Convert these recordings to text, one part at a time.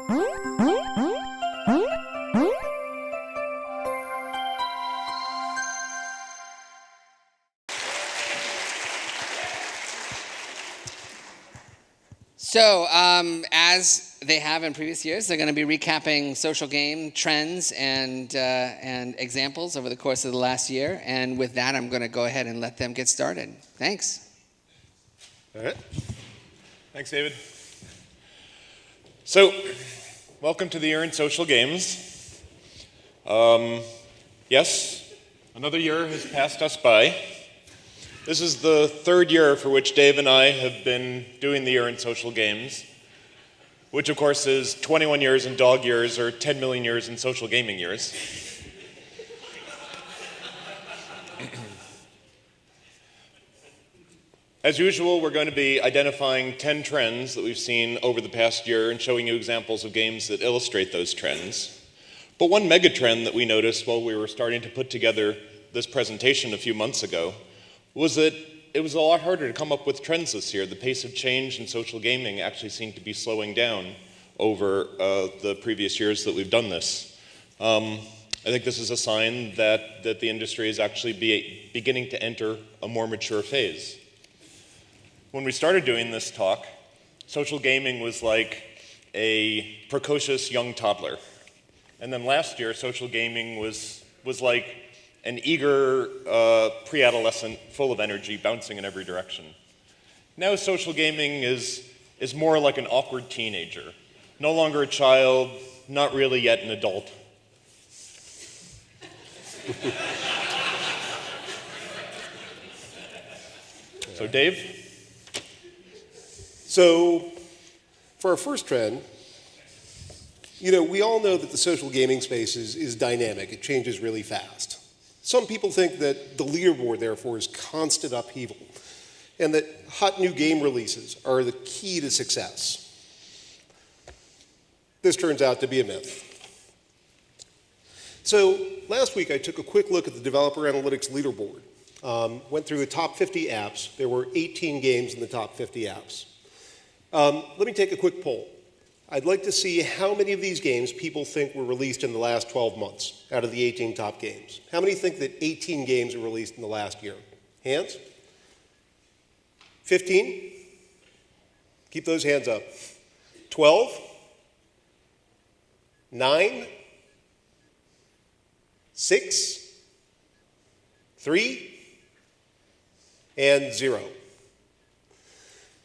So, as they have in previous years, they're going to be recapping social game trends and examples over the course of the last year. And with that, I'm going to go ahead and let them get started. Thanks. All right. Thanks, David. So, welcome to the year in social games. Yes, another year has passed us by. This is the third year for which Dave and I have been doing the year in social games, which of course is 21 years in dog years or 10 million years in social gaming years. As usual, we're going to be identifying 10 trends that we've seen over the past year and showing you examples of games that illustrate those trends. But one mega trend that we noticed while we were starting to put together this presentation a few months ago was that it was a lot harder to come up with trends this year. The pace of change in social gaming actually seemed to be slowing down over the previous years that we've done this. I think this is a sign that the industry is actually beginning to enter a more mature phase. When we started doing this talk, social gaming was like a precocious young toddler. And then last year, social gaming was like an eager pre-adolescent full of energy bouncing in every direction. Now social gaming is more like an awkward teenager. No longer a child, not really yet an adult. So Dave? So for our first trend, we all know that the social gaming space is dynamic. It changes really fast. Some people think that the leaderboard, therefore, is constant upheaval, and that hot new game releases are the key to success. This turns out to be a myth. So last week, I took a quick look at the Developer Analytics leaderboard. Went through the top 50 apps. There were 18 games in the top 50 apps. Let me take a quick poll. I'd like to see how many of these games people think were released in the last 12 months out of the 18 top games. How many think that 18 games were released in the last year? Hands? 15? Keep those hands up. 12? 9? 6? 3? And 0.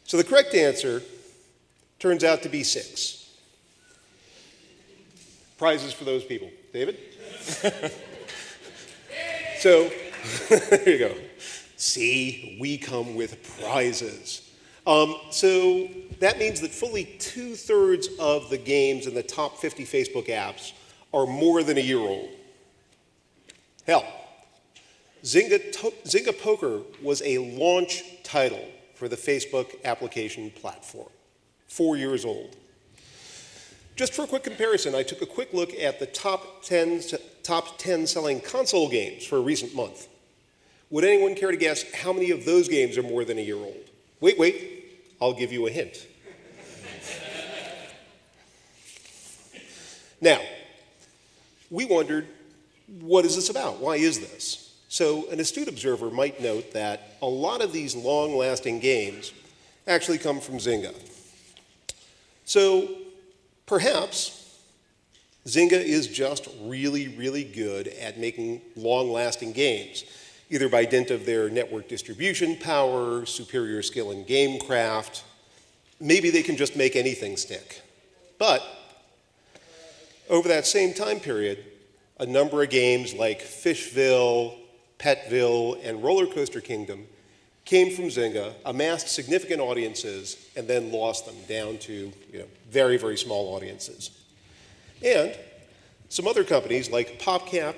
So the correct answer turns out to be 6. Prizes for those people. David? So, there you go. See, we come with prizes. So that means that fully 2/3 of the games in the top 50 Facebook apps are more than a year old. Hell, Zynga Poker was a launch title for the Facebook application platform. 4 years old. Just for a quick comparison, I took a quick look at the top 10 selling console games for a recent month. Would anyone care to guess how many of those games are more than a year old? Wait, I'll give you a hint. Now, we wondered, what is this about? Why is this? So an astute observer might note that a lot of these long-lasting games actually come from Zynga. So perhaps Zynga is just really, really good at making long-lasting games, either by dint of their network distribution power, superior skill in game craft. Maybe they can just make anything stick. But over that same time period, a number of games like Fishville, Petville, and Roller Coaster Kingdom came from Zynga, amassed significant audiences, and then lost them down to very, very small audiences. And some other companies like PopCap,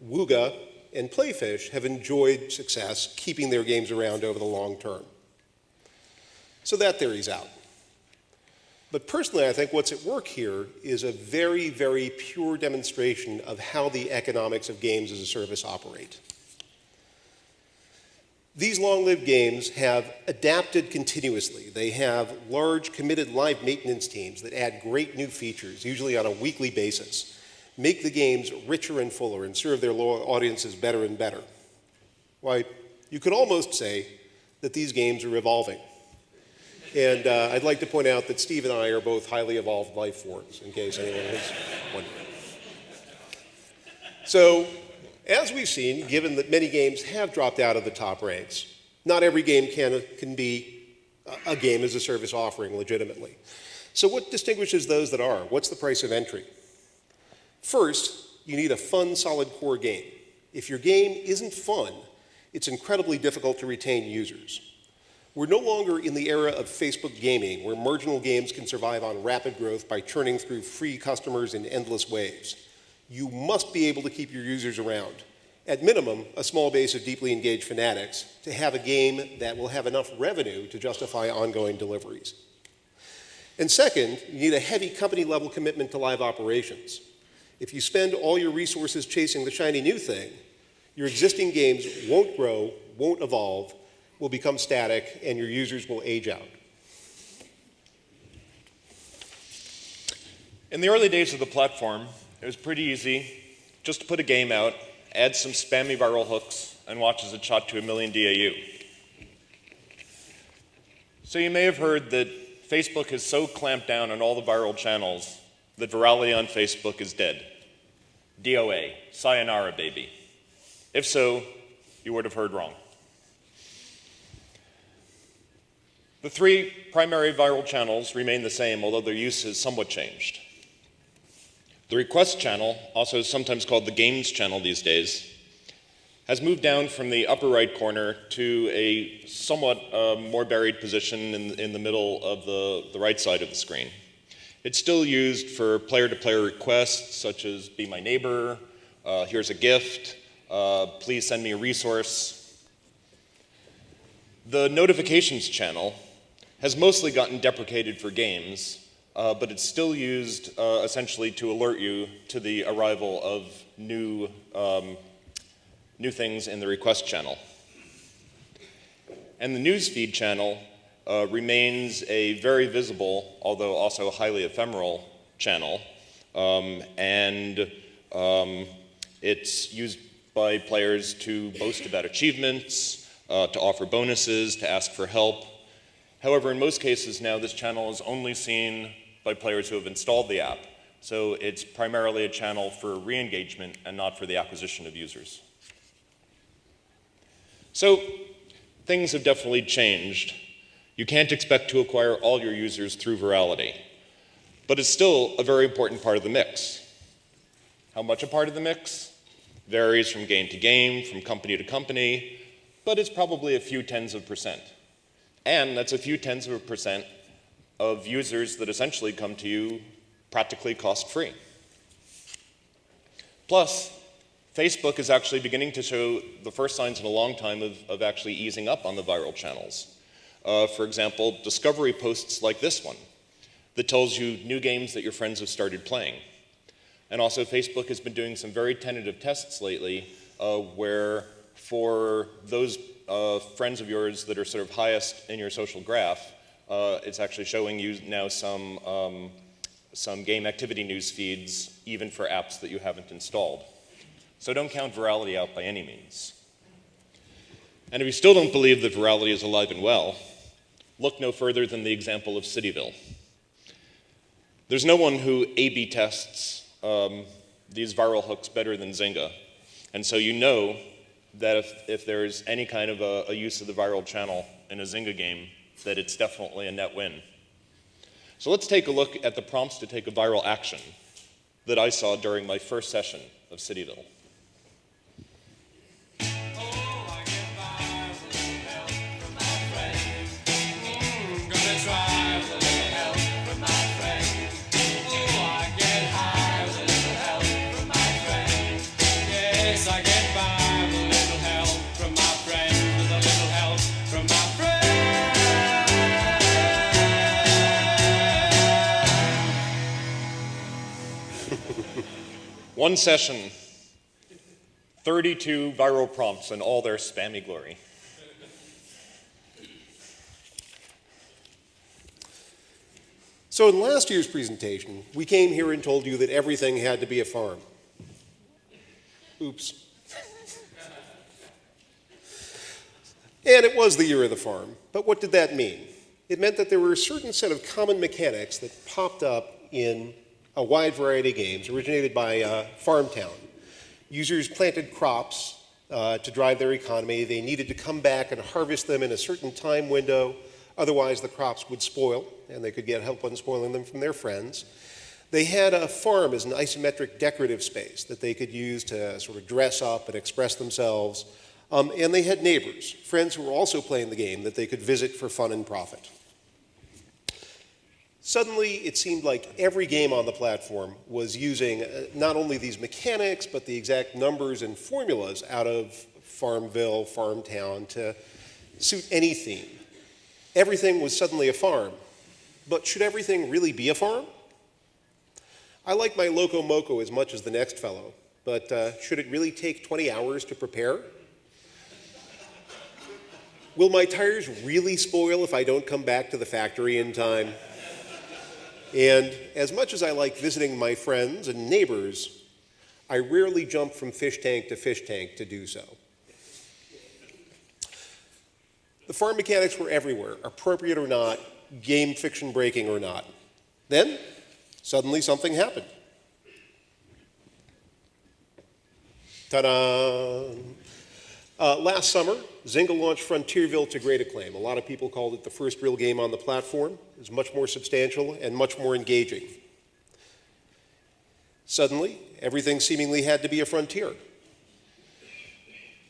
Wooga, and Playfish have enjoyed success keeping their games around over the long term. So that theory's out. But personally, I think what's at work here is a very, very pure demonstration of how the economics of games as a service operate. These long-lived games have adapted continuously. They have large, committed live maintenance teams that add great new features, usually on a weekly basis, make the games richer and fuller, and serve their audiences better and better. Why, you could almost say that these games are evolving. And I'd like to point out that Steve and I are both highly evolved life forms, in case anyone is wondering. So, as we've seen, given that many games have dropped out of the top ranks, not every game can be a game as a service offering legitimately. So what distinguishes those that are? What's the price of entry? First, you need a fun, solid core game. If your game isn't fun, it's incredibly difficult to retain users. We're no longer in the era of Facebook gaming, where marginal games can survive on rapid growth by churning through free customers in endless waves. You must be able to keep your users around. At minimum, a small base of deeply engaged fanatics to have a game that will have enough revenue to justify ongoing deliveries. And second, you need a heavy company-level commitment to live operations. If you spend all your resources chasing the shiny new thing, your existing games won't grow, won't evolve, will become static, and your users will age out. In the early days of the platform, it was pretty easy just to put a game out, add some spammy viral hooks, and watch as it shot to 1 million DAU. So you may have heard that Facebook has so clamped down on all the viral channels that virality on Facebook is dead. DOA, sayonara, baby. If so, you would have heard wrong. The 3 primary viral channels remain the same, although their use has somewhat changed. The request channel, also sometimes called the games channel these days, has moved down from the upper right corner to a somewhat more buried position in the middle of the right side of the screen. It's still used for player-to-player requests, such as be my neighbor, here's a gift, please send me a resource. The notifications channel has mostly gotten deprecated for games, but it's still used essentially to alert you to the arrival of new things in the request channel. And the newsfeed channel remains a very visible, although also highly ephemeral channel, and it's used by players to boast about achievements, to offer bonuses, to ask for help. However, in most cases now, this channel is only seen by players who have installed the app, so it's primarily a channel for re-engagement and not for the acquisition of users. So, things have definitely changed. You can't expect to acquire all your users through virality, but it's still a very important part of the mix. How much a part of the mix? Varies from game to game, from company to company, but it's probably a few tens of percent. And that's a few tens of a percent of users that essentially come to you practically cost-free. Plus, Facebook is actually beginning to show the first signs in a long time of actually easing up on the viral channels. For example, discovery posts like this one that tells you new games that your friends have started playing. And also, Facebook has been doing some very tentative tests lately where for those friends of yours that are sort of highest in your social graph, it's actually showing you now some game activity news feeds, even for apps that you haven't installed. So don't count virality out by any means. And if you still don't believe that virality is alive and well, look no further than the example of Cityville. There's no one who A/B tests these viral hooks better than Zynga. And so you know that if there's any kind of a use of the viral channel in a Zynga game, that it's definitely a net win. So let's take a look at the prompts to take a viral action that I saw during my first session of Cityville. One session, 32 viral prompts in all their spammy glory. So in last year's presentation, we came here and told you that everything had to be a farm. Oops. And it was the year of the farm. But what did that mean? It meant that there were a certain set of common mechanics that popped up in a wide variety of games originated by Farmtown. Users planted crops to drive their economy. They needed to come back and harvest them in a certain time window. Otherwise, the crops would spoil, and they could get help on spoiling them from their friends. They had a farm as an isometric decorative space that they could use to sort of dress up and express themselves. And they had neighbors, friends who were also playing the game that they could visit for fun and profit. Suddenly, it seemed like every game on the platform was using not only these mechanics, but the exact numbers and formulas out of Farmville, Farmtown to suit any theme. Everything was suddenly a farm. But should everything really be a farm? I like my Loco Moco as much as the next fellow, but should it really take 20 hours to prepare? Will my tires really spoil if I don't come back to the factory in time? And as much as I like visiting my friends and neighbors, I rarely jump from fish tank to do so. The farm mechanics were everywhere, appropriate or not, game fiction breaking or not. Then, suddenly something happened. Ta-da! Last summer, Zynga launched Frontierville to great acclaim. A lot of people called it the first real game on the platform. It was much more substantial and much more engaging. Suddenly, everything seemingly had to be a frontier.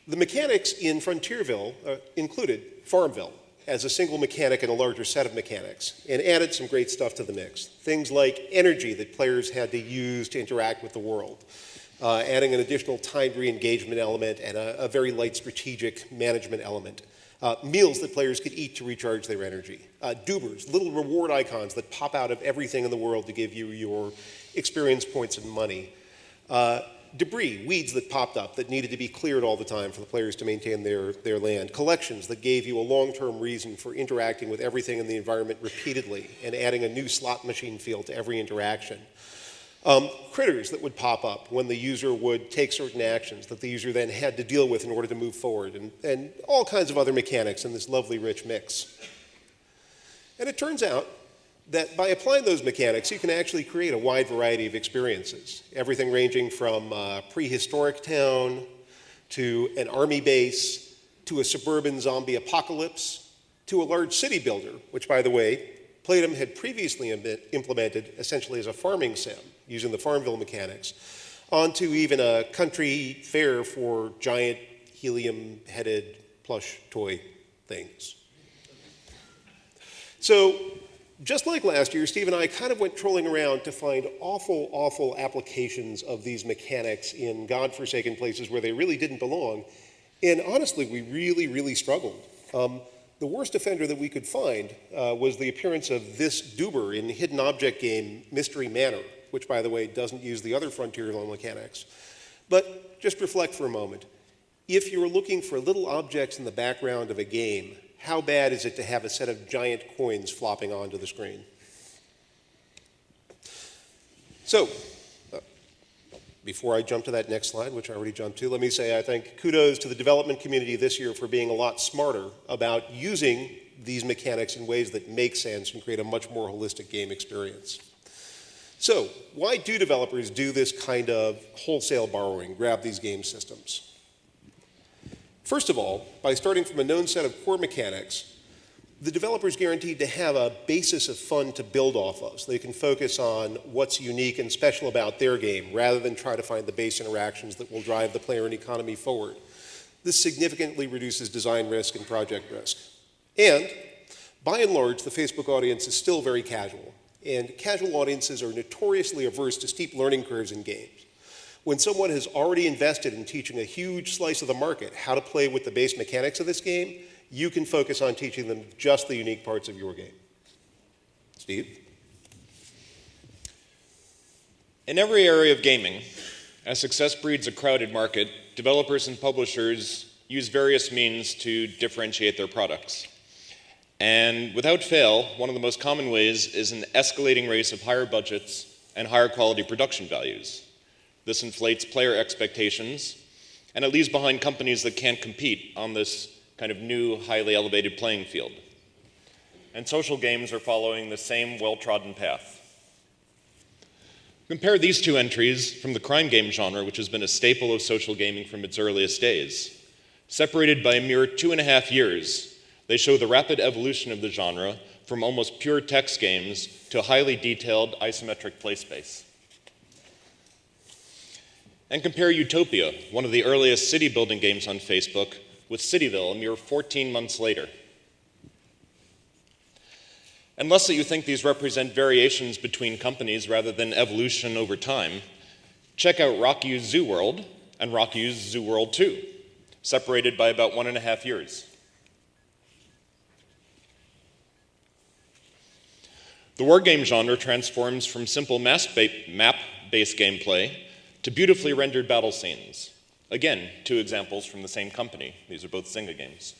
The mechanics in Frontierville included Farmville as a single mechanic and a larger set of mechanics, and added some great stuff to the mix. Things like energy that players had to use to interact with the world, adding an additional timed re-engagement element and a very light strategic management element. Meals that players could eat to recharge their energy. Doobers, little reward icons that pop out of everything in the world to give you your experience points and money. Debris, weeds that popped up that needed to be cleared all the time for the players to maintain their land. Collections that gave you a long-term reason for interacting with everything in the environment repeatedly and adding a new slot machine feel to every interaction. Critters that would pop up when the user would take certain actions that the user then had to deal with in order to move forward, and all kinds of other mechanics in this lovely rich mix. And it turns out that by applying those mechanics, you can actually create a wide variety of experiences. Everything ranging from a prehistoric town, to an army base, to a suburban zombie apocalypse, to a large city builder, which, by the way, Playdom had previously implemented essentially as a farming sim, using the Farmville mechanics, onto even a country fair for giant helium-headed plush toy things. So, just like last year, Steve and I kind of went trolling around to find awful applications of these mechanics in godforsaken places where they really didn't belong. And honestly, we really struggled. The worst offender that we could find was the appearance of this Doober in the hidden object game Mystery Manor, which, by the way, doesn't use the other Frontierville mechanics. But just reflect for a moment. If you're looking for little objects in the background of a game, how bad is it to have a set of giant coins flopping onto the screen? So, before I jump to that next slide, which I already jumped to, let me say I think kudos to the development community this year for being a lot smarter about using these mechanics in ways that make sense and create a much more holistic game experience. So, why do developers do this kind of wholesale borrowing, grab these game systems? First of all, by starting from a known set of core mechanics, the developer's guaranteed to have a basis of fun to build off of, so they can focus on what's unique and special about their game, rather than try to find the base interactions that will drive the player and economy forward. This significantly reduces design risk and project risk. And, by and large, the Facebook audience is still very casual, and casual audiences are notoriously averse to steep learning curves in games. When someone has already invested in teaching a huge slice of the market how to play with the base mechanics of this game, you can focus on teaching them just the unique parts of your game. Steve? In every area of gaming, as success breeds a crowded market, developers and publishers use various means to differentiate their products. And without fail, one of the most common ways is an escalating race of higher budgets and higher quality production values. This inflates player expectations, and it leaves behind companies that can't compete on this kind of new, highly elevated playing field. And social games are following the same well-trodden path. Compare these two entries from the crime game genre, which has been a staple of social gaming from its earliest days. Separated by a mere 2.5 years, they show the rapid evolution of the genre from almost pure text games to a highly detailed isometric play space. And compare Utopia, one of the earliest city-building games on Facebook, with Cityville a mere 14 months later. Unless that you think these represent variations between companies rather than evolution over time, check out Rock U's Zoo World and Rock U's Zoo World 2, separated by about 1.5 years. The war game genre transforms from simple map-based gameplay to beautifully rendered battle scenes. Again, 2 examples from the same company. These are both Zynga games.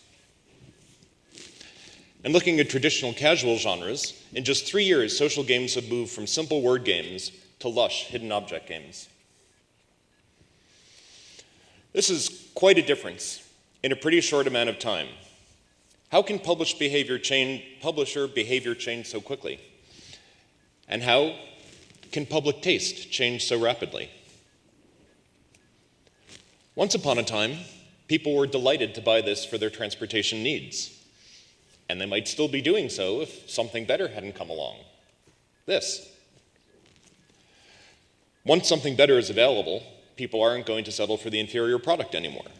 And looking at traditional casual genres, in just 3 years, social games have moved from simple word games to lush hidden object games. This is quite a difference in a pretty short amount of time. How can publisher behavior change so quickly? And how can public taste change so rapidly? Once upon a time, people were delighted to buy this for their transportation needs. And they might still be doing so if something better hadn't come along. This. Once something better is available, people aren't going to settle for the inferior product anymore.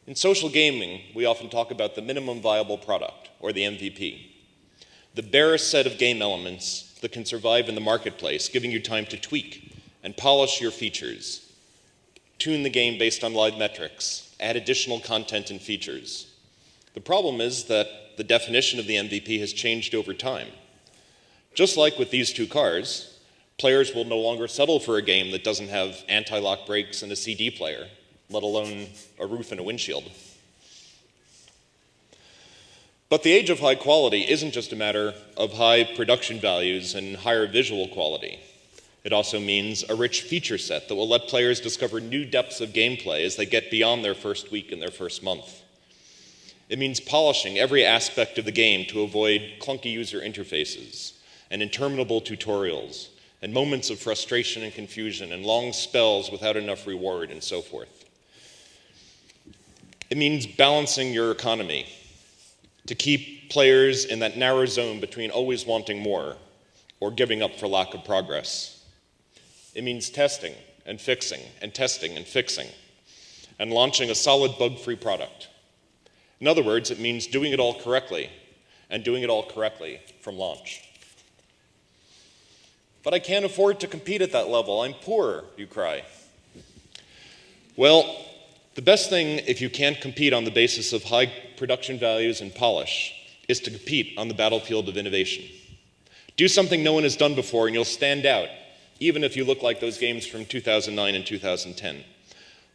In social gaming, we often talk about the minimum viable product, or the MVP. The barest set of game elements that can survive in the marketplace, giving you time to tweak and polish your features, tune the game based on live metrics, add additional content and features. The problem is that the definition of the MVP has changed over time. Just like with these 2 cars, players will no longer settle for a game that doesn't have anti-lock brakes and a CD player, let alone a roof and a windshield. But the age of high quality isn't just a matter of high production values and higher visual quality. It also means a rich feature set that will let players discover new depths of gameplay as they get beyond their first week and their first month. It means polishing every aspect of the game to avoid clunky user interfaces and interminable tutorials and moments of frustration and confusion and long spells without enough reward and so forth. It means balancing your economy to keep players in that narrow zone between always wanting more or giving up for lack of progress. It means testing and fixing and testing and fixing and launching a solid bug-free product. In other words, it means doing it all correctly, and doing it all correctly from launch. But I can't afford to compete at that level. I'm poor, you cry. Well, the best thing if you can't compete on the basis of high production values and polish is to compete on the battlefield of innovation. Do something no one has done before and you'll stand out, even if you look like those games from 2009 and 2010.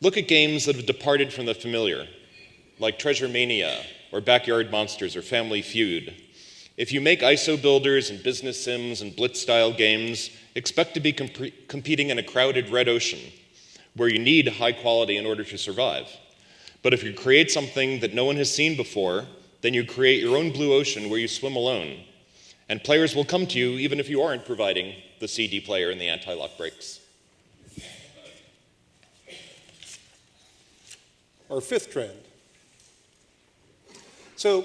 Look at games that have departed from the familiar, like Treasure Mania, or Backyard Monsters, or Family Feud. If you make ISO builders and business sims and blitz-style games, expect to be competing in a crowded red ocean, where you need high quality in order to survive. But if you create something that no one has seen before, then you create your own blue ocean where you swim alone. And players will come to you even if you aren't providing the CD player and the anti-lock brakes. Our 5th trend. So,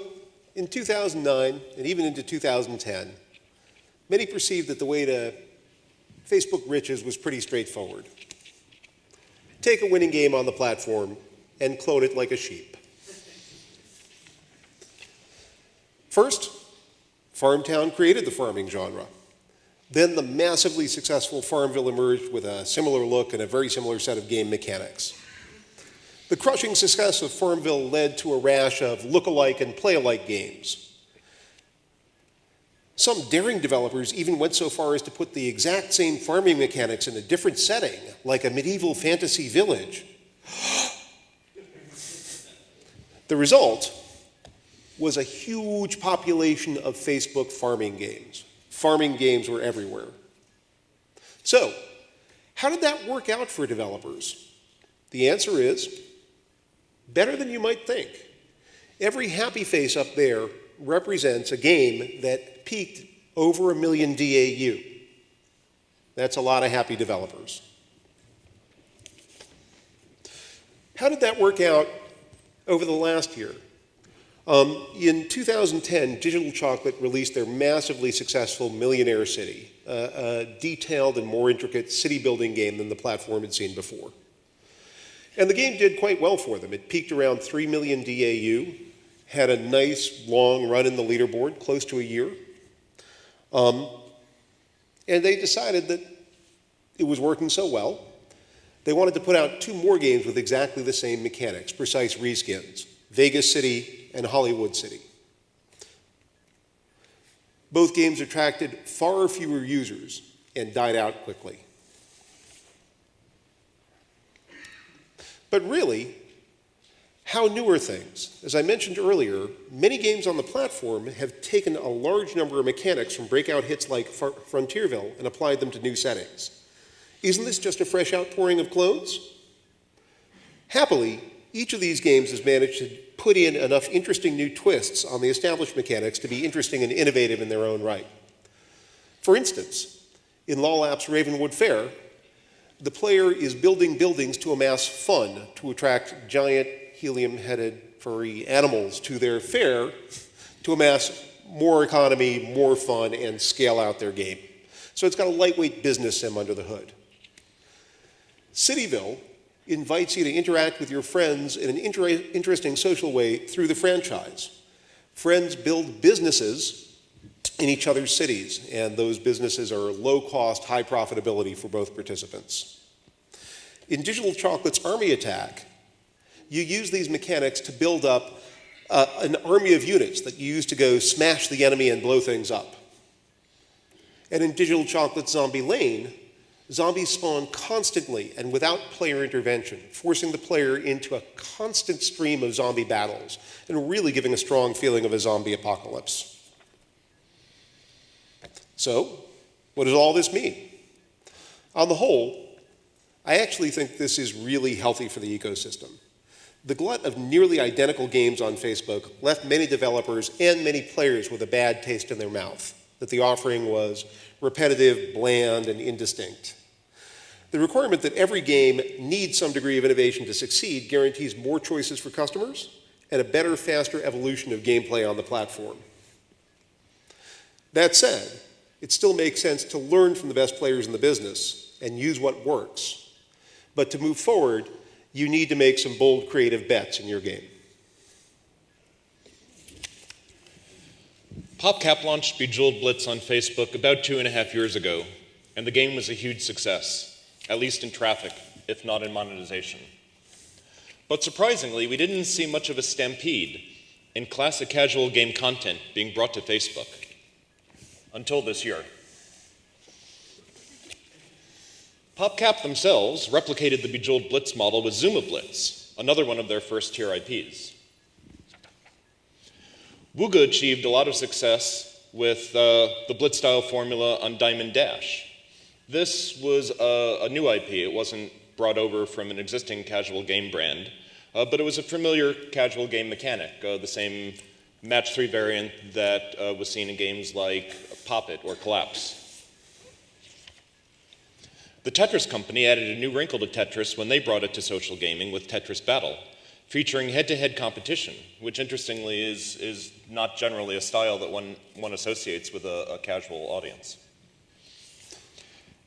in 2009 and even into 2010, many perceived that the way to Facebook riches was pretty straightforward. Take a winning game on the platform and clone it like a sheep. First, Farmtown created the farming genre. Then the massively successful Farmville emerged with a similar look and a very similar set of game mechanics. The crushing success of Farmville led to a rash of look-alike and play-alike games. Some daring developers even went so far as to put the exact same farming mechanics in a different setting, like a medieval fantasy village. The result was a huge population of Facebook farming games. Farming games were everywhere. So, how did that work out for developers? The answer is better than you might think. Every happy face up there represents a game that peaked over 1 million DAU. That's a lot of happy developers. How did that work out over the last year? In 2010, Digital Chocolate released their massively successful Millionaire City, a detailed and more intricate city-building game than the platform had seen before. And the game did quite well for them. It peaked around 3 million DAU, had a nice long run in the leaderboard, close to a year. And they decided that it was working so well, they wanted to put out 2 more games with exactly the same mechanics, precise reskins, Vegas City and Hollywood City. Both games attracted far fewer users and died out quickly. But really, how new are things? As I mentioned earlier, many games on the platform have taken a large number of mechanics from breakout hits like Frontierville and applied them to new settings. Isn't this just a fresh outpouring of clones? Happily, each of these games has managed to put in enough interesting new twists on the established mechanics to be interesting and innovative in their own right. For instance, in LawLap's Ravenwood Fair, the player is building buildings to amass fun to attract giant helium-headed furry animals to their fair to amass more economy, more fun, and scale out their game. So it's got a lightweight business sim under the hood. Cityville invites you to interact with your friends in an interesting social way through the franchise. Friends build businesses in each other's cities, and those businesses are low-cost, high profitability for both participants. In Digital Chocolate's Army Attack, you use these mechanics to build up an army of units that you use to go smash the enemy and blow things up. And in Digital Chocolate's Zombie Lane, zombies spawn constantly and without player intervention, forcing the player into a constant stream of zombie battles and really giving a strong feeling of a zombie apocalypse. So, what does all this mean? On the whole, I actually think this is really healthy for the ecosystem. The glut of nearly identical games on Facebook left many developers and many players with a bad taste in their mouth, that the offering was repetitive, bland, and indistinct. The requirement that every game needs some degree of innovation to succeed guarantees more choices for customers and a better, faster evolution of gameplay on the platform. That said, it still makes sense to learn from the best players in the business and use what works. But to move forward, you need to make some bold, creative bets in your game. PopCap launched Bejeweled Blitz on Facebook about 2.5 years ago, and the game was a huge success, at least in traffic, if not in monetization. But surprisingly, we didn't see much of a stampede in classic casual game content being brought to Facebook until this year. PopCap themselves replicated the Bejeweled Blitz model with Zuma Blitz, another one of their first-tier IPs. Wooga achieved a lot of success with the Blitz-style formula on Diamond Dash. This was a new IP. It wasn't brought over from an existing casual game brand, but it was a familiar casual game mechanic, the same match 3 variant that was seen in games like Pop It or Collapse. The Tetris company added a new wrinkle to Tetris when they brought it to social gaming with Tetris Battle, featuring head-to-head competition, which interestingly is not generally a style that one associates with a casual audience.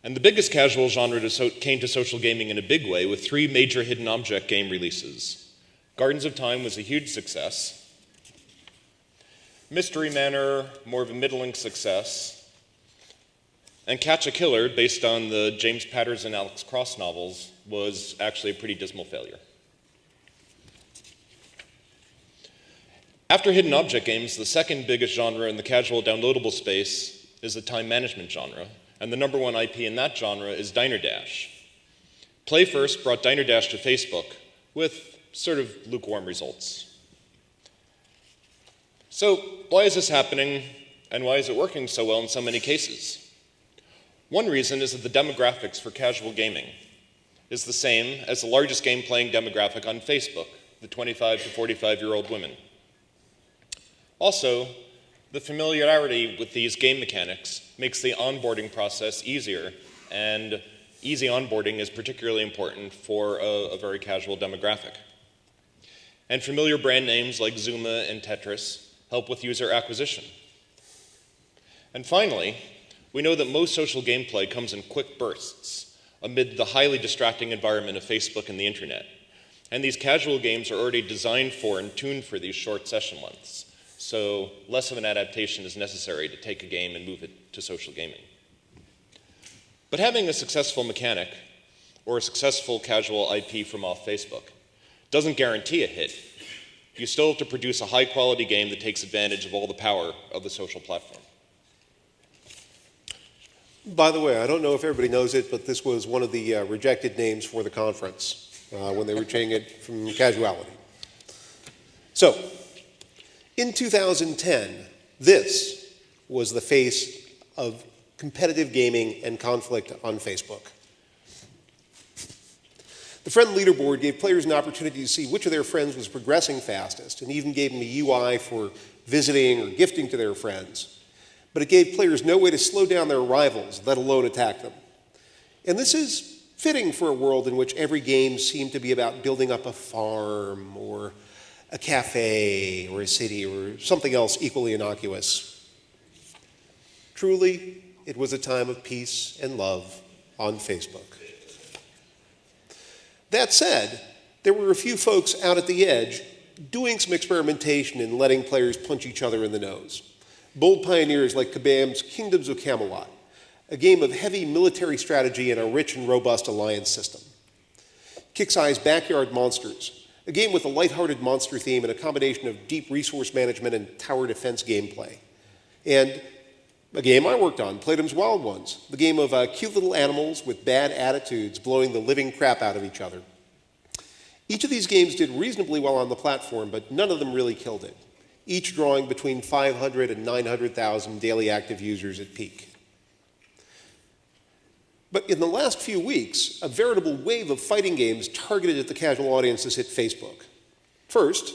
And the biggest casual genre came to social gaming in a big way with 3 major hidden object game releases. Gardens of Time was a huge success. Mystery Manor, more of a middling success. And Catch a Killer, based on the James Patterson Alex Cross novels, was actually a pretty dismal failure. After hidden object games, the second biggest genre in the casual downloadable space is the time management genre, and the number 1 IP in that genre is Diner Dash. PlayFirst brought Diner Dash to Facebook with sort of lukewarm results. So, why is this happening, and why is it working so well in so many cases? One reason is that the demographics for casual gaming is the same as the largest game-playing demographic on Facebook, the 25 to 45-year-old women. Also, the familiarity with these game mechanics makes the onboarding process easier, and easy onboarding is particularly important for a very casual demographic. And familiar brand names like Zuma and Tetris help with user acquisition. And finally, we know that most social gameplay comes in quick bursts amid the highly distracting environment of Facebook and the internet. And these casual games are already designed for and tuned for these short session lengths. So less of an adaptation is necessary to take a game and move it to social gaming. But having a successful mechanic or a successful casual IP from off Facebook doesn't guarantee a hit. You still have to produce a high-quality game that takes advantage of all the power of the social platform. By the way, I don't know if everybody knows it, but this was one of the rejected names for the conference when they were changing it from casuality. So, in 2010, this was the face of competitive gaming and conflict on Facebook. The friend leaderboard gave players an opportunity to see which of their friends was progressing fastest, and even gave them a UI for visiting or gifting to their friends. But it gave players no way to slow down their rivals, let alone attack them. And this is fitting for a world in which every game seemed to be about building up a farm or a cafe or a city or something else equally innocuous. Truly, it was a time of peace and love on Facebook. That said, there were a few folks out at the edge doing some experimentation and letting players punch each other in the nose. Bold pioneers like Kabam's Kingdoms of Camelot, a game of heavy military strategy and a rich and robust alliance system. Kixeye's Backyard Monsters, a game with a lighthearted monster theme and a combination of deep resource management and tower defense gameplay. And a game I worked on, Playdom's Wild Ones, the game of cute little animals with bad attitudes blowing the living crap out of each other. Each of these games did reasonably well on the platform, but none of them really killed it, each drawing between 500 and 900,000 daily active users at peak. But in the last few weeks, a veritable wave of fighting games targeted at the casual audience has hit Facebook. First,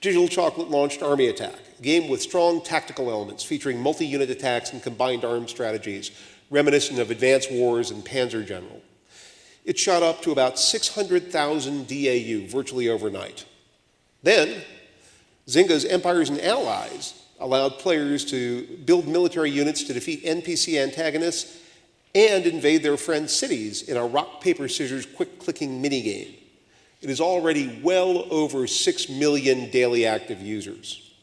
Digital Chocolate launched Army Attack, a game with strong tactical elements featuring multi-unit attacks and combined arms strategies, reminiscent of Advanced Wars and Panzer General. It shot up to about 600,000 DAU virtually overnight. Then, Zynga's Empires and Allies allowed players to build military units to defeat NPC antagonists and invade their friends' cities in a rock, paper, scissors, quick-clicking minigame. It is already well over 6 million daily active users.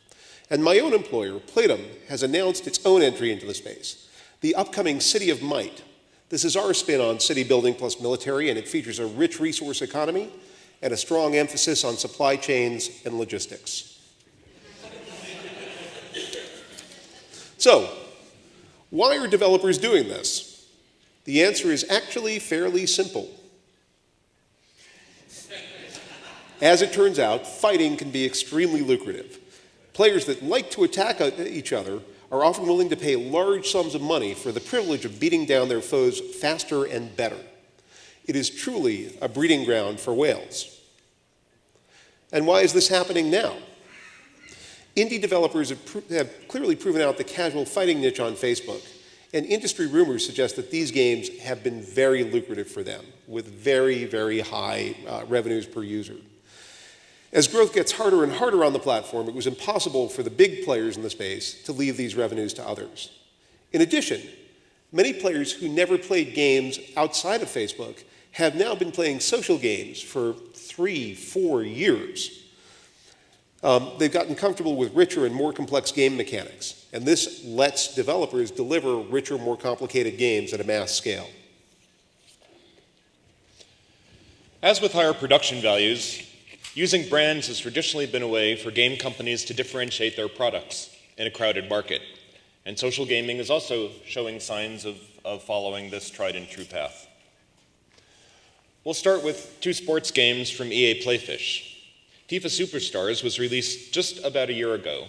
And my own employer, Playdom, has announced its own entry into the space, the upcoming City of Might. This is our spin on city building plus military, and it features a rich resource economy and a strong emphasis on supply chains and logistics. So, why are developers doing this? The answer is actually fairly simple. As it turns out, fighting can be extremely lucrative. Players that like to attack each other are often willing to pay large sums of money for the privilege of beating down their foes faster and better. It is truly a breeding ground for whales. And why is this happening now? Indie developers have clearly proven out the casual fighting niche on Facebook, and industry rumors suggest that these games have been very lucrative for them, with very, very high revenues per user. As growth gets harder and harder on the platform, it was impossible for the big players in the space to leave these revenues to others. In addition, many players who never played games outside of Facebook have now been playing social games for 3-4 years. They've gotten comfortable with richer and more complex game mechanics, and this lets developers deliver richer, more complicated games at a mass scale. As with higher production values, using brands has traditionally been a way for game companies to differentiate their products in a crowded market, and social gaming is also showing signs of following this tried and true path. We'll start with 2 sports games from EA Playfish. FIFA Superstars was released just about a year ago,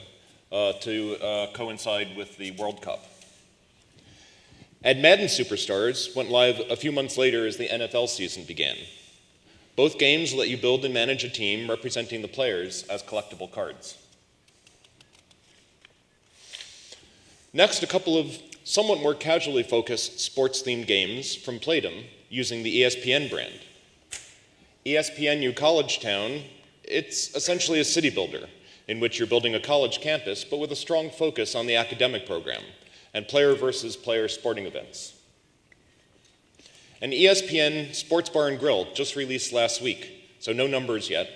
to coincide with the World Cup. Add Madden Superstars went live a few months later as the NFL season began. Both games let you build and manage a team representing the players as collectible cards. Next, a couple of somewhat more casually focused sports-themed games from Playdom using the ESPN brand. ESPNU College Town, it's essentially a city builder in which you're building a college campus, but with a strong focus on the academic program and player versus player sporting events. An ESPN Sports Bar and Grill just released last week, so no numbers yet.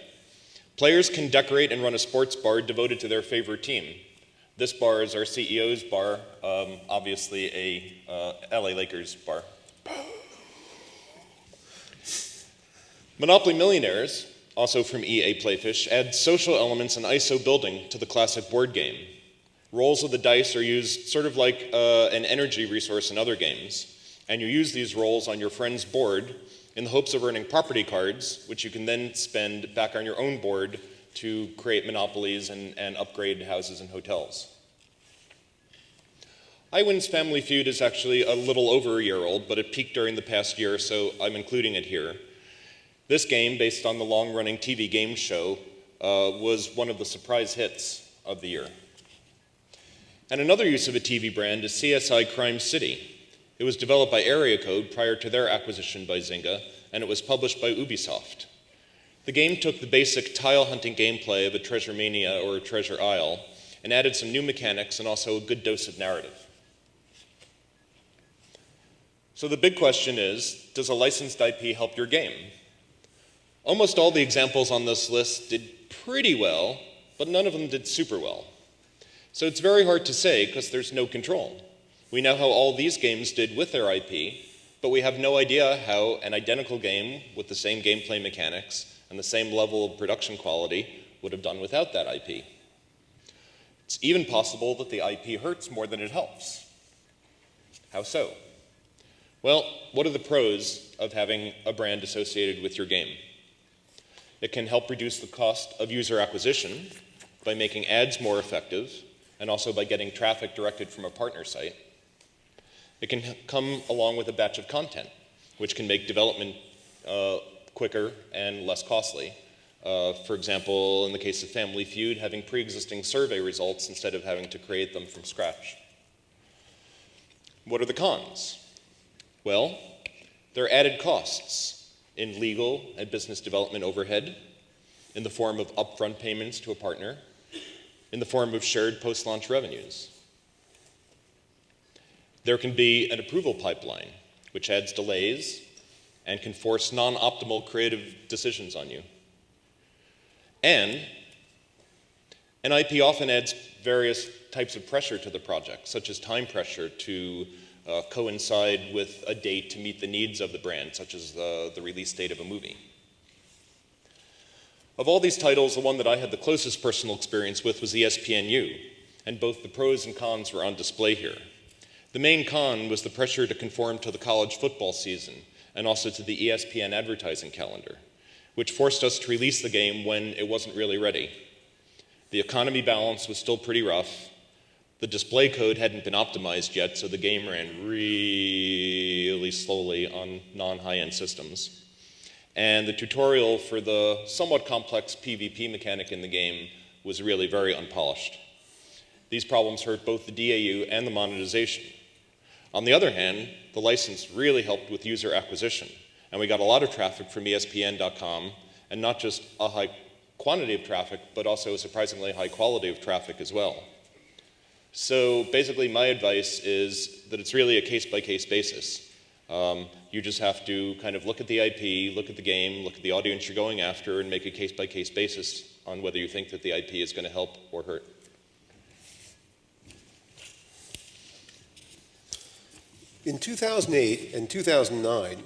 Players can decorate and run a sports bar devoted to their favorite team. This bar is our CEO's bar, obviously a LA Lakers bar. Monopoly Millionaires, also from EA Playfish, adds social elements and ISO building to the classic board game. Rolls of the dice are used sort of like an energy resource in other games, and you use these rolls on your friend's board in the hopes of earning property cards, which you can then spend back on your own board to create monopolies and upgrade houses and hotels. iWin's Family Feud is actually a little over a year old, but it peaked during the past year, so I'm including it here. This game, based on the long-running TV game show, was one of the surprise hits of the year. And another use of a TV brand is CSI Crime City. It was developed by Area Code prior to their acquisition by Zynga, and it was published by Ubisoft. The game took the basic tile hunting gameplay of a Treasure Mania or a Treasure Isle and added some new mechanics and also a good dose of narrative. So the big question is, does a licensed IP help your game? Almost all the examples on this list did pretty well, but none of them did super well. So it's very hard to say because there's no control. We know how all these games did with their IP, but we have no idea how an identical game with the same gameplay mechanics and the same level of production quality would have done without that IP. It's even possible that the IP hurts more than it helps. How so? Well, what are the pros of having a brand associated with your game? It can help reduce the cost of user acquisition by making ads more effective and also by getting traffic directed from a partner site. It can come along with a batch of content, which can make development quicker and less costly. For example, in the case of Family Feud, having pre-existing survey results instead of having to create them from scratch. What are the cons? Well, there are added costs in legal and business development overhead, in the form of upfront payments to a partner, in the form of shared post-launch revenues. There can be an approval pipeline, which adds delays and can force non-optimal creative decisions on you. And an IP often adds various types of pressure to the project, such as time pressure to coincide with a date to meet the needs of the brand, such as the release date of a movie. Of all these titles, the one that I had the closest personal experience with was ESPNU, and both the pros and cons were on display here. The main con was the pressure to conform to the college football season and also to the ESPN advertising calendar, which forced us to release the game when it wasn't really ready. The economy balance was still pretty rough. The display code hadn't been optimized yet, so the game ran really slowly on non-high-end systems. And the tutorial for the somewhat complex PvP mechanic in the game was really very unpolished. These problems hurt both the DAU and the monetization. On the other hand, the license really helped with user acquisition, and we got a lot of traffic from ESPN.com, and not just a high quantity of traffic, but also a surprisingly high quality of traffic as well. So basically, my advice is that it's really a case-by-case basis. You just have to kind of look at the IP, look at the game, look at the audience you're going after, and make a case-by-case basis on whether you think that the IP is going to help or hurt. In 2008 and 2009,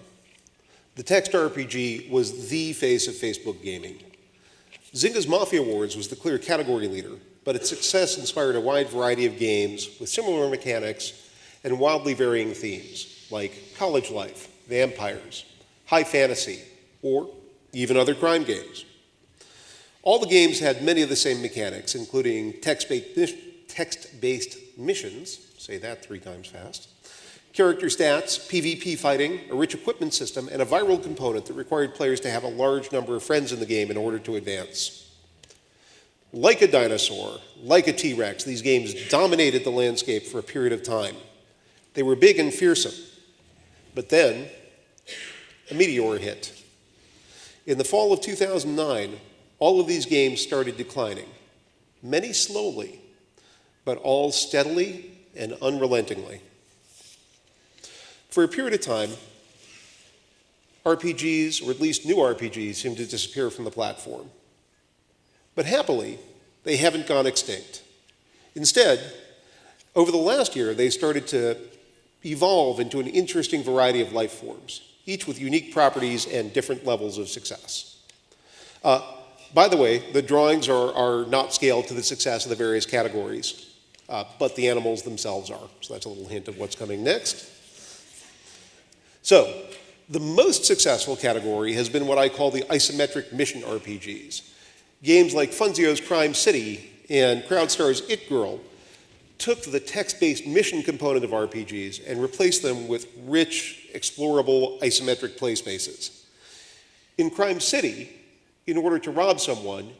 the text RPG was the face of Facebook gaming. Zynga's Mafia Wars was the clear category leader, but its success inspired a wide variety of games with similar mechanics and wildly varying themes, like college life, vampires, high fantasy, or even other crime games. All the games had many of the same mechanics, including text-based text-based missions, say that 3 times fast, character stats, PvP fighting, a rich equipment system, and a viral component that required players to have a large number of friends in the game in order to advance. Like a dinosaur, like a T-Rex, these games dominated the landscape for a period of time. They were big and fearsome. But then, a meteor hit. In the fall of 2009, all of these games started declining. Many slowly, but all steadily and unrelentingly. For a period of time, RPGs, or at least new RPGs, seemed to disappear from the platform. But happily, they haven't gone extinct. Instead, over the last year, they started to evolve into an interesting variety of life forms, each with unique properties and different levels of success. By the way, the drawings are not scaled to the success of the various categories, but the animals themselves are. So that's a little hint of what's coming next. So, the most successful category has been what I call the isometric mission RPGs. Games like Funzio's Crime City and CrowdStar's It Girl took the text-based mission component of RPGs and replaced them with rich, explorable isometric play spaces. In Crime City, in order to rob someone,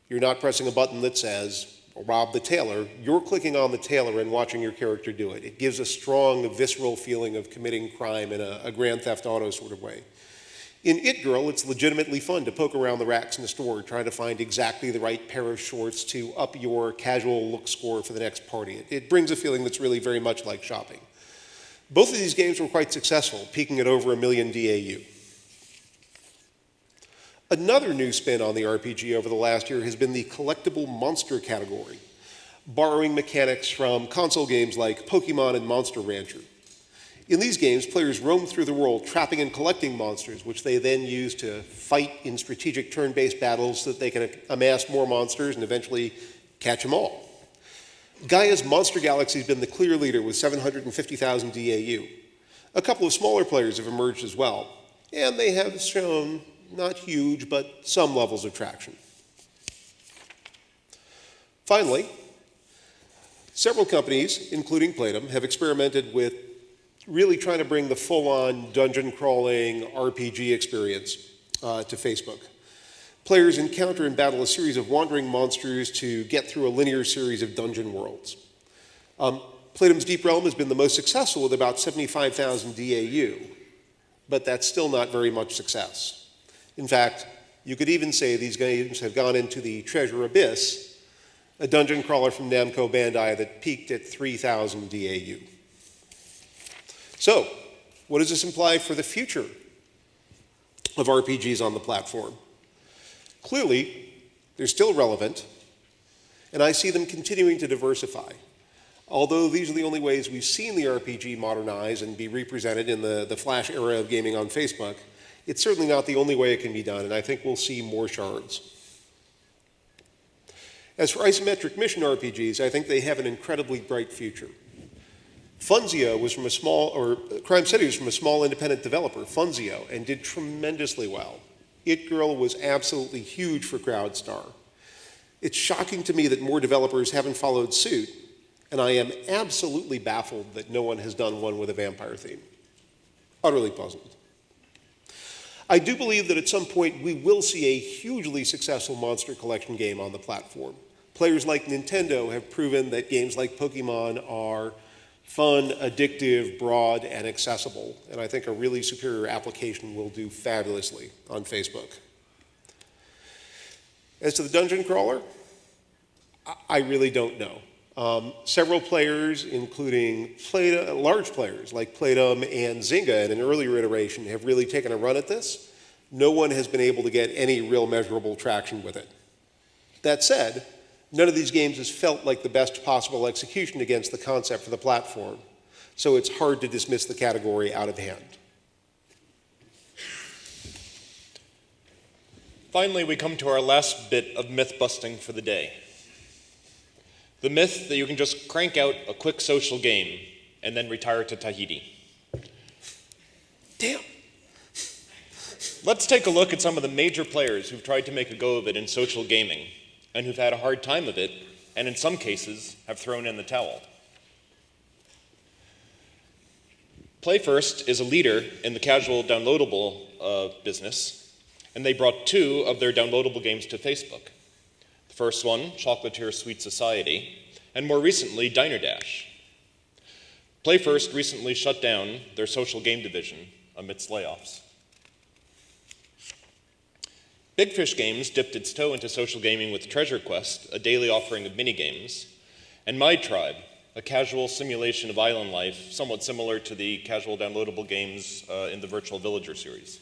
you're not pressing a button that says, rob the tailor, you're clicking on the tailor and watching your character do it. It gives a strong, visceral feeling of committing crime in a Grand Theft Auto sort of way. In It Girl, it's legitimately fun to poke around the racks in the store trying to find exactly the right pair of shorts to up your casual look score for the next party. It brings a feeling that's really very much like shopping. Both of these games were quite successful, peaking at over 1 million DAU. Another new spin on the RPG over the last year has been the collectible monster category, borrowing mechanics from console games like Pokemon and Monster Rancher. In these games, players roam through the world trapping and collecting monsters, which they then use to fight in strategic turn-based battles so that they can amass more monsters and eventually catch them all. Gaia's Monster Galaxy has been the clear leader with 750,000 DAU. A couple of smaller players have emerged as well, and they have shown not huge, but some levels of traction. Finally, several companies, including Playdom, have experimented with really trying to bring the full-on dungeon crawling RPG experience to Facebook. Players encounter and battle a series of wandering monsters to get through a linear series of dungeon worlds. Playdom's Deep Realm has been the most successful with about 75,000 DAU, but that's still not very much success. In fact, you could even say these games have gone into the Treasure Abyss, a dungeon crawler from Namco Bandai that peaked at 3,000 DAU. So, what does this imply for the future of RPGs on the platform? Clearly, they're still relevant, and I see them continuing to diversify. Although these are the only ways we've seen the RPG modernize and be represented in the Flash era of gaming on Facebook, it's certainly not the only way it can be done, and I think we'll see more shards. As for isometric mission RPGs, I think they have an incredibly bright future. Funzio was from Crime City was from a small independent developer, Funzio, and did tremendously well. It Girl was absolutely huge for CrowdStar. It's shocking to me that more developers haven't followed suit, and I am absolutely baffled that no one has done one with a vampire theme. Utterly puzzled. I do believe that at some point we will see a hugely successful monster collection game on the platform. Players like Nintendo have proven that games like Pokemon are fun, addictive, broad, and accessible, and I think a really superior application will do fabulously on Facebook. As to the dungeon crawler, I really don't know. Several players, including large players like Playdom and Zynga in an earlier iteration, have really taken a run at this. No one has been able to get any real measurable traction with it. That said, none of these games has felt like the best possible execution against the concept for the platform, so it's hard to dismiss the category out of hand. Finally, we come to our last bit of myth-busting for the day. The myth that you can just crank out a quick social game and then retire to Tahiti. Damn. Let's take a look at some of the major players who've tried to make a go of it in social gaming and who've had a hard time of it and in some cases have thrown in the towel. PlayFirst is a leader in the casual downloadable business, and they brought 2 of their downloadable games to Facebook. The first one, Chocolatier Sweet Society, and more recently, Diner Dash. PlayFirst recently shut down their social game division amidst layoffs. Big Fish Games dipped its toe into social gaming with Treasure Quest, a daily offering of minigames, and My Tribe, a casual simulation of island life, somewhat similar to the casual downloadable games in the Virtual Villager series.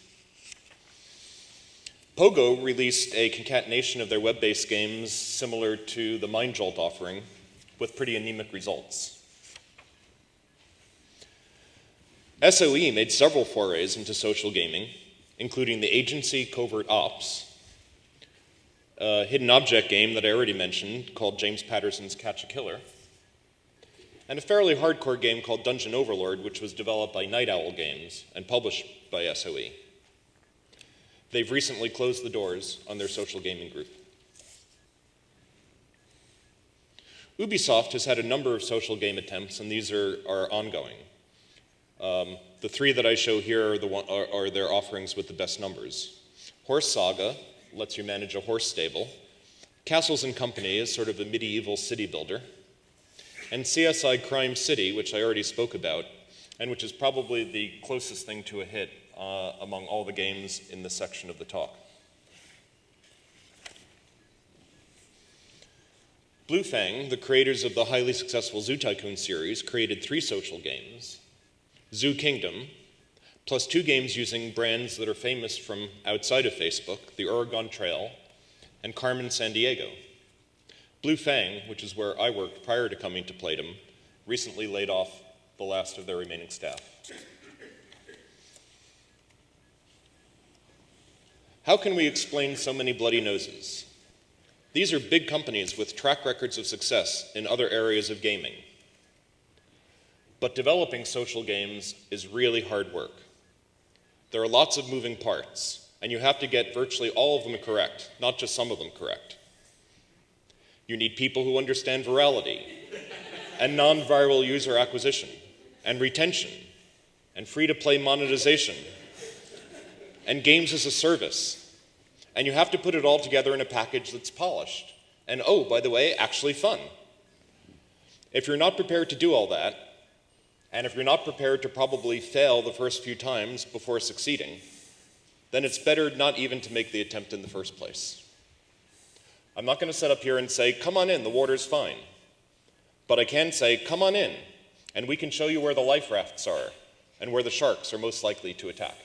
Pogo released a concatenation of their web-based games similar to the Mind Jolt offering, with pretty anemic results. SOE made several forays into social gaming, including the Agency Covert Ops, a hidden object game that I already mentioned called James Patterson's Catch a Killer, and a fairly hardcore game called Dungeon Overlord, which was developed by Night Owl Games and published by SOE. They've recently closed the doors on their social gaming group. Ubisoft has had a number of social game attempts, and these are ongoing. The 3 that I show here are their offerings with the best numbers. Horse Saga lets you manage a horse stable. Castles and Company is sort of a medieval city builder. And CSI Crime City, which I already spoke about, and which is probably the closest thing to a hit among all the games in this section of the talk. Blue Fang, the creators of the highly successful Zoo Tycoon series, created 3 social games: Zoo Kingdom, plus 2 games using brands that are famous from outside of Facebook, the Oregon Trail and Carmen Sandiego. Blue Fang, which is where I worked prior to coming to Playdom, recently laid off the last of their remaining staff. How can we explain so many bloody noses? These are big companies with track records of success in other areas of gaming. But developing social games is really hard work. There are lots of moving parts, and you have to get virtually all of them correct, not just some of them correct. You need people who understand virality, and non-viral user acquisition, and retention, and free-to-play monetization, and games as a service. And you have to put it all together in a package that's polished, and oh, by the way, actually fun. If you're not prepared to do all that, and if you're not prepared to probably fail the first few times before succeeding, then it's better not even to make the attempt in the first place. I'm not going to sit up here and say, come on in, the water's fine. But I can say, come on in, and we can show you where the life rafts are and where the sharks are most likely to attack.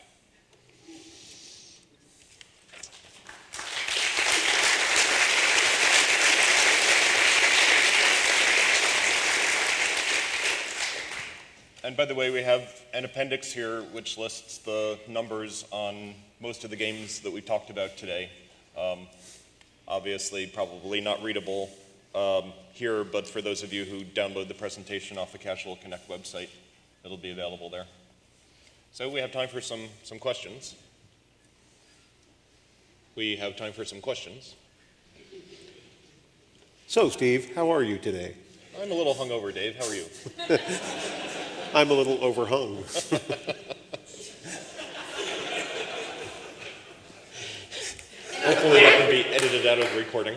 And by the way, we have an appendix here which lists the numbers on most of the games that we talked about today. Obviously, probably not readable here, but for those of you who download the presentation off the Casual Connect website, it'll be available there. So we have time for some questions. We have time for some questions. So, Steve, how are you today? I'm a little hungover, Dave. How are you? I'm a little overhung. Hopefully that can be edited out of the recording.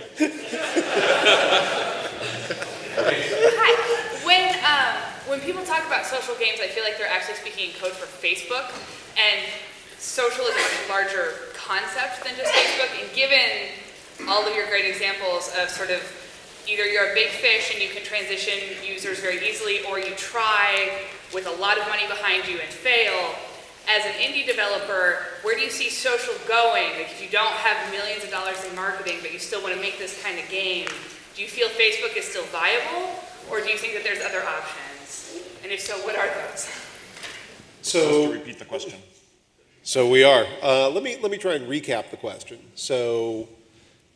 Hi. When people talk about social games, I feel like they're actually speaking in code for Facebook, and social is a much larger concept than just Facebook. And given all of your great examples of sort of either you're a big fish and you can transition users very easily, or you try with a lot of money behind you and fail, as an indie developer, where do you see social going? Like, if you don't have millions of dollars in marketing, but you still want to make this kind of game, do you feel Facebook is still viable, or do you think that there's other options? And if so, what are those? So, to repeat the question. So we are. Let me try and recap the question. So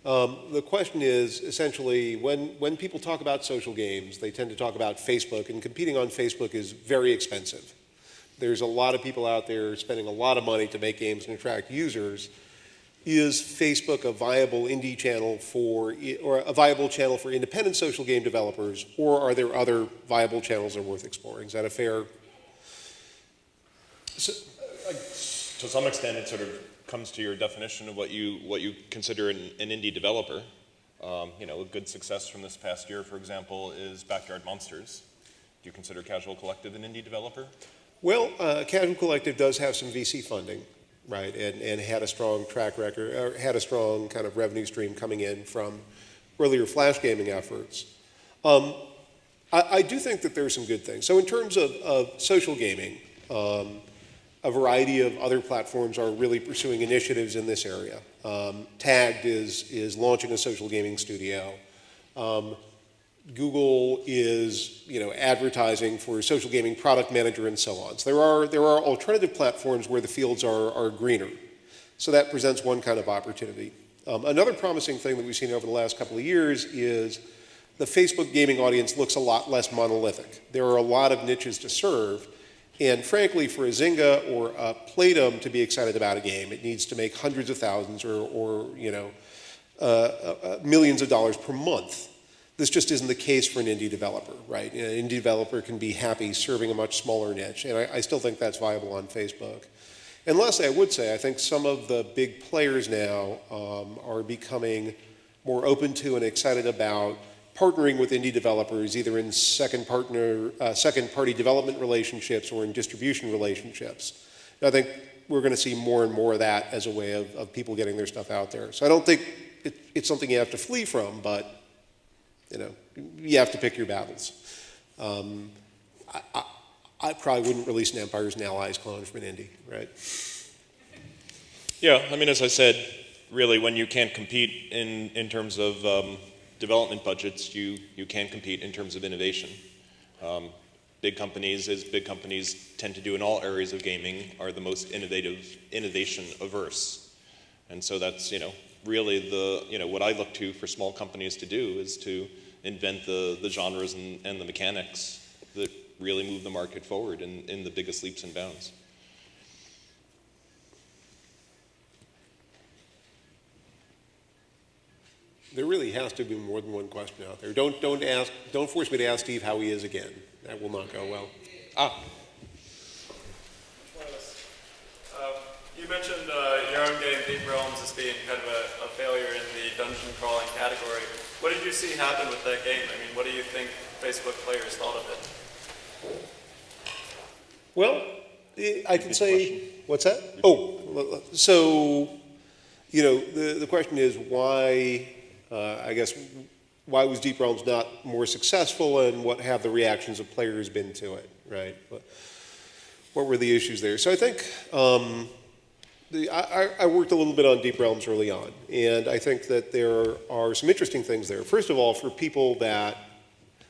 the question is essentially, when people talk about social games, they tend to talk about Facebook, and competing on Facebook is very expensive. There's a lot of people out there spending a lot of money to make games and attract users. is Facebook a viable indie channel or a viable channel for independent social game developers, or are there other viable channels that are worth exploring? Is that a fair? To some extent, it sort of comes to your definition of what you consider an indie developer. A good success from this past year, for example, is Backyard Monsters. Do you consider Casual Collective an indie developer? Well, Casual Collective does have some VC funding, right, and had a strong track record, or had a strong kind of revenue stream coming in from earlier Flash gaming efforts. I do think that there's some good things. So in terms of social gaming, a variety of other platforms are really pursuing initiatives in this area. Tagged is launching a social gaming studio. Google is, advertising for social gaming product manager and so on. So there are alternative platforms where the fields are greener. So that presents one kind of opportunity. Another promising thing that we've seen over the last couple of years is the Facebook gaming audience looks a lot less monolithic. There are a lot of niches to serve. And frankly, for a Zynga or a Playdom to be excited about a game, it needs to make hundreds of thousands or millions of dollars per month. This just isn't the case for an indie developer, right? An indie developer can be happy serving a much smaller niche, and I still think that's viable on Facebook. And lastly, I would say I think some of the big players now are becoming more open to and excited about partnering with indie developers, either in second-party development relationships or in distribution relationships. And I think we're going to see more and more of that as a way of people getting their stuff out there. So I don't think it's something you have to flee from, but you have to pick your battles. I probably wouldn't release an Empires and Allies clone from an indie, right? Yeah, as I said, really, when you can't compete in terms of development budgets, you can compete in terms of innovation. Big companies, as big companies tend to do in all areas of gaming, are the most innovation averse. And so that's, really what I look to for small companies to do is to invent the genres and the mechanics that really move the market forward in the biggest leaps and bounds. There really has to be more than one question out there. Don't force me to ask Steve how he is again. That will not go well. You mentioned your own game, Deep Realms, as being kind of a failure in the dungeon crawling category. What did you see happen with that game? What do you think Facebook players thought of it? Well, I can say, what's that? Oh, so, the question is why, why was Deep Realms not more successful, and what have the reactions of players been to it, right? What were the issues there? So I think I worked a little bit on Deep Realms early on, and I think that there are some interesting things there. First of all, for people that,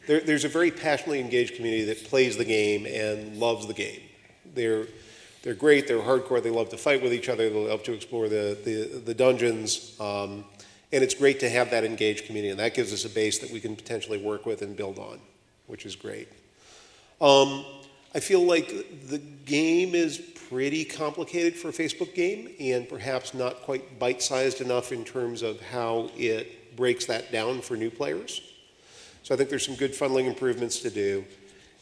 there's a very passionately engaged community that plays the game and loves the game. They're great, they're hardcore, they love to fight with each other, they love to explore the dungeons, and it's great to have that engaged community, and that gives us a base that we can potentially work with and build on, which is great. I feel like the game is pretty complicated for a Facebook game and perhaps not quite bite-sized enough in terms of how it breaks that down for new players. So I think there's some good funneling improvements to do.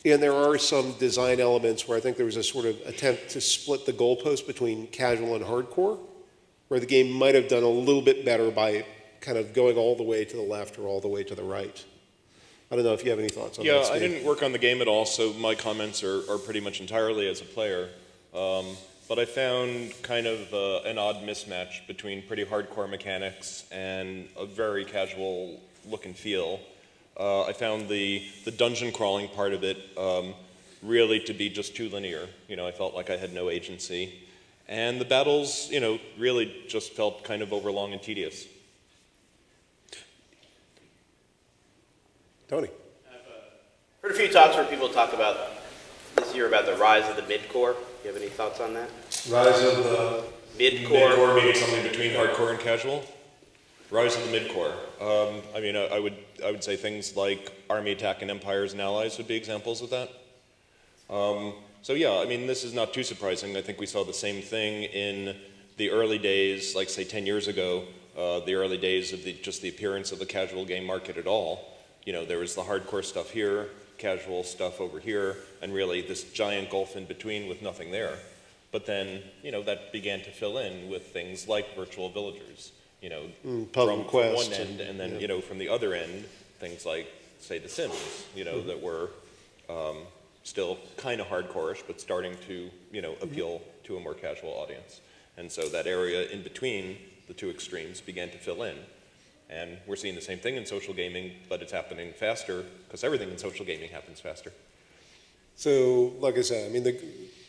And there are some design elements where I think there was a sort of attempt to split the goalpost between casual and hardcore, where the game might have done a little bit better by kind of going all the way to the left or all the way to the right. I don't know if you have any thoughts on that. Yeah, I didn't work on the game at all, so my comments are pretty much entirely as a player. But I found kind of an odd mismatch between pretty hardcore mechanics and a very casual look and feel. I found the dungeon crawling part of it really to be just too linear. I felt like I had no agency. And the battles, really just felt kind of overlong and tedious. Tony. I've heard a few talks where people talk about this year about the rise of the mid-core. Do you have any thoughts on that? Rise of the Mid-core. Mid-core meaning something between hardcore and casual? Rise of the mid-core. I would say things like Army Attack and Empires and Allies would be examples of that. So yeah, this is not too surprising. I think we saw the same thing in the early days, like say 10 years ago, the early days of just the appearance of the casual game market at all, there was the hardcore stuff here, casual stuff over here, and really this giant gulf in between with nothing there. But then, that began to fill in with things like virtual villagers, Puzzle from Quest one end, and then, from the other end, things like, say, The Sims, that were still kind of hardcore-ish, but starting to, appeal to a more casual audience. And so that area in between the two extremes began to fill in. And we're seeing the same thing in social gaming, but it's happening faster, because everything in social gaming happens faster. So, like I said,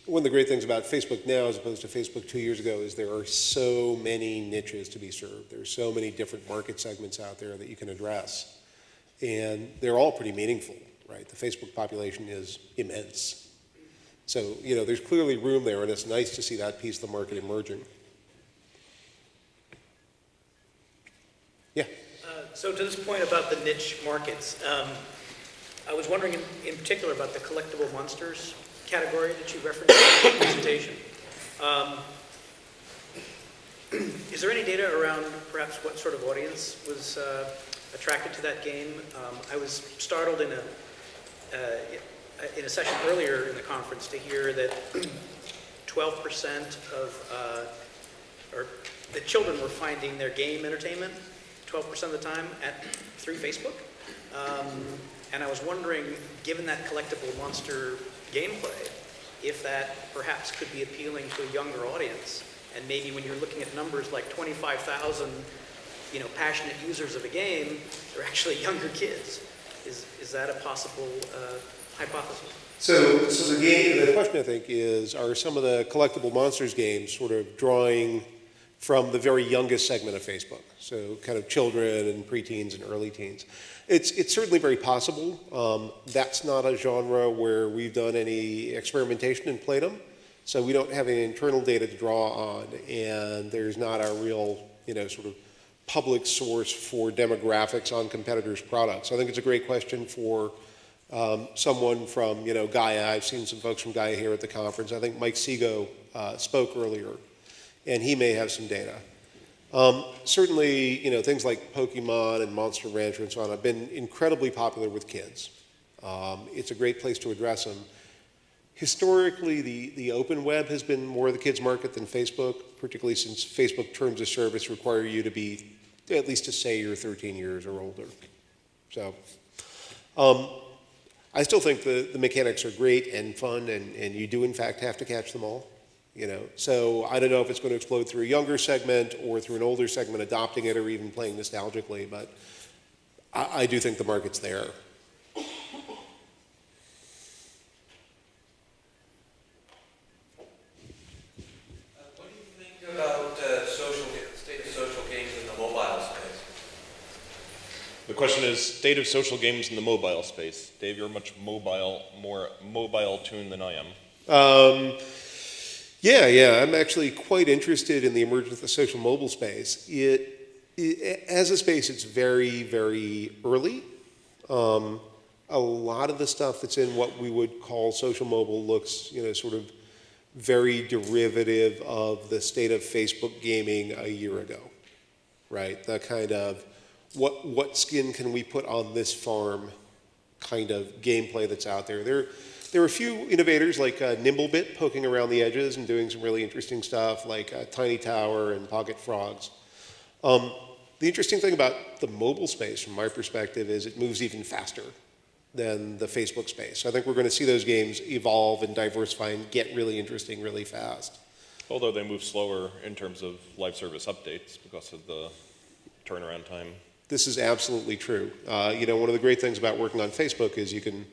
one of the great things about Facebook now as opposed to Facebook 2 years ago is there are so many niches to be served. There's so many different market segments out there that you can address. And they're all pretty meaningful, right? The Facebook population is immense. So, there's clearly room there, and it's nice to see that piece of the market emerging. Yeah? So to this point about the niche markets, I was wondering in particular about the collectible monsters category that you referenced in the presentation. Is there any data around perhaps what sort of audience was attracted to that game? I was startled in a session earlier in the conference to hear that 12% of or the children were finding their game entertainment 12% of the time through Facebook. And I was wondering, given that collectible monster gameplay, if that perhaps could be appealing to a younger audience. And maybe when you're looking at numbers like 25,000, passionate users of a game, they're actually younger kids. Is that a possible hypothesis? So the question I think is, are some of the collectible monsters games sort of drawing from the very youngest segment of Facebook? So kind of children and preteens and early teens. It's certainly very possible. That's not a genre where we've done any experimentation in Playdom, so we don't have any internal data to draw on, and there's not a real, sort of public source for demographics on competitors' products. So I think it's a great question for someone from, Gaia. I've seen some folks from Gaia here at the conference. I think Mike Sego spoke earlier, and he may have some data. Certainly, things like Pokemon and Monster Rancher and so on have been incredibly popular with kids. It's a great place to address them. Historically, the open web has been more of the kids' market than Facebook, particularly since Facebook terms of service require you to be, at least to say you're 13 years or older. So, I still think the mechanics are great and fun, and you do in fact have to catch them all. So I don't know if it's going to explode through a younger segment or through an older segment adopting it or even playing nostalgically, but I do think the market's there. What do you think about state of social games in the mobile space? The question is state of social games in the mobile space. Dave, you're much more mobile tuned than I am. Yeah, I'm actually quite interested in the emergence of the social mobile space. As a space, it's very, very early. A lot of the stuff that's in what we would call social mobile looks, sort of very derivative of the state of Facebook gaming a year ago, right? The kind of what skin can we put on this farm kind of gameplay that's out there. There are a few innovators like Nimblebit poking around the edges and doing some really interesting stuff like Tiny Tower and Pocket Frogs. The interesting thing about the mobile space from my perspective is it moves even faster than the Facebook space. So I think we're going to see those games evolve and diversify and get really interesting really fast. Although they move slower in terms of live service updates because of the turnaround time. This is absolutely true. One of the great things about working on Facebook is you can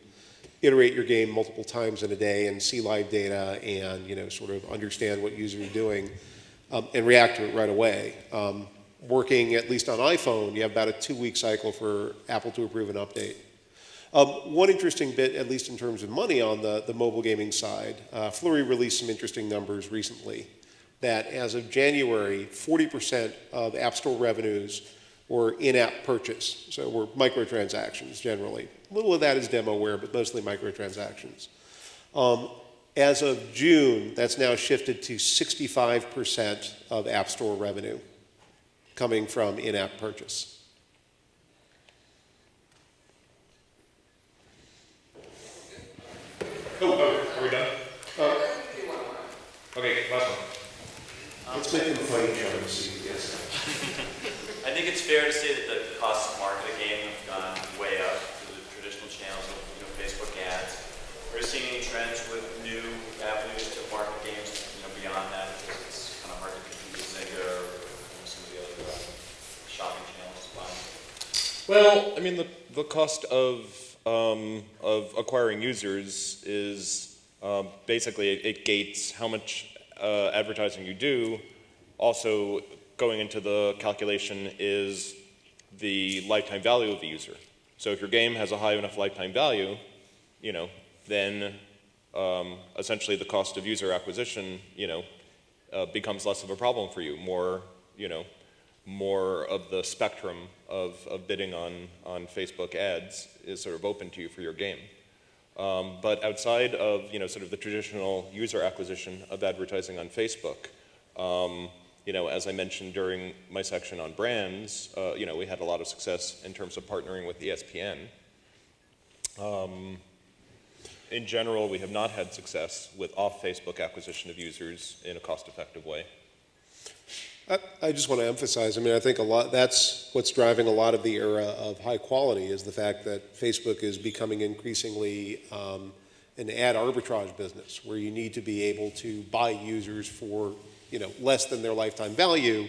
iterate your game multiple times in a day and see live data and sort of understand what users are doing and react to it right away. Working at least on iPhone, you have about a 2-week cycle for Apple to approve an update. One interesting bit, at least in terms of money on the mobile gaming side, Flurry released some interesting numbers recently that as of January, 40% of App Store revenues were in-app purchase, so were microtransactions generally. A little of that is demoware, but mostly microtransactions. As of June, that's now shifted to 65% of App Store revenue coming from in-app purchase. Are we done? Okay, last one. Let's make them fight each other, see, yes. I think it's fair to say that the costs to market a game have gone way up through the traditional channels of Facebook ads. Are you seeing any trends with new avenues to market games beyond that, because it's kind of hard to compete with Zynga or some of the other shopping channels? Well, I mean, the cost of acquiring users is basically it gates how much advertising you do. Also, going into the calculation is the lifetime value of the user. So if your game has a high enough lifetime value, then essentially the cost of user acquisition, becomes less of a problem for you. More of the spectrum of bidding on Facebook ads is sort of open to you for your game. But outside of sort of the traditional user acquisition of advertising on Facebook, as I mentioned during my section on brands, we had a lot of success in terms of partnering with ESPN. In general, we have not had success with off-Facebook acquisition of users in a cost-effective way. I just want to emphasize, I think that's what's driving a lot of the era of high quality is the fact that Facebook is becoming increasingly an ad arbitrage business where you need to be able to buy users for less than their lifetime value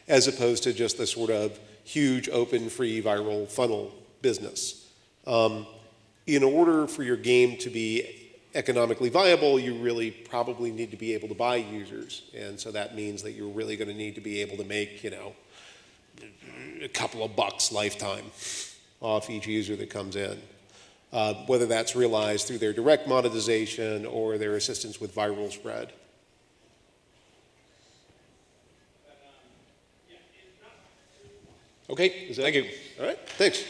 as opposed to just the sort of huge open free viral funnel business. In order for your game to be economically viable, you really probably need to be able to buy users. And so that means that you're really going to need to be able to make, a couple of bucks lifetime off each user that comes in. Whether that's realized through their direct monetization or their assistance with viral spread. Okay, thank you. All right, thanks.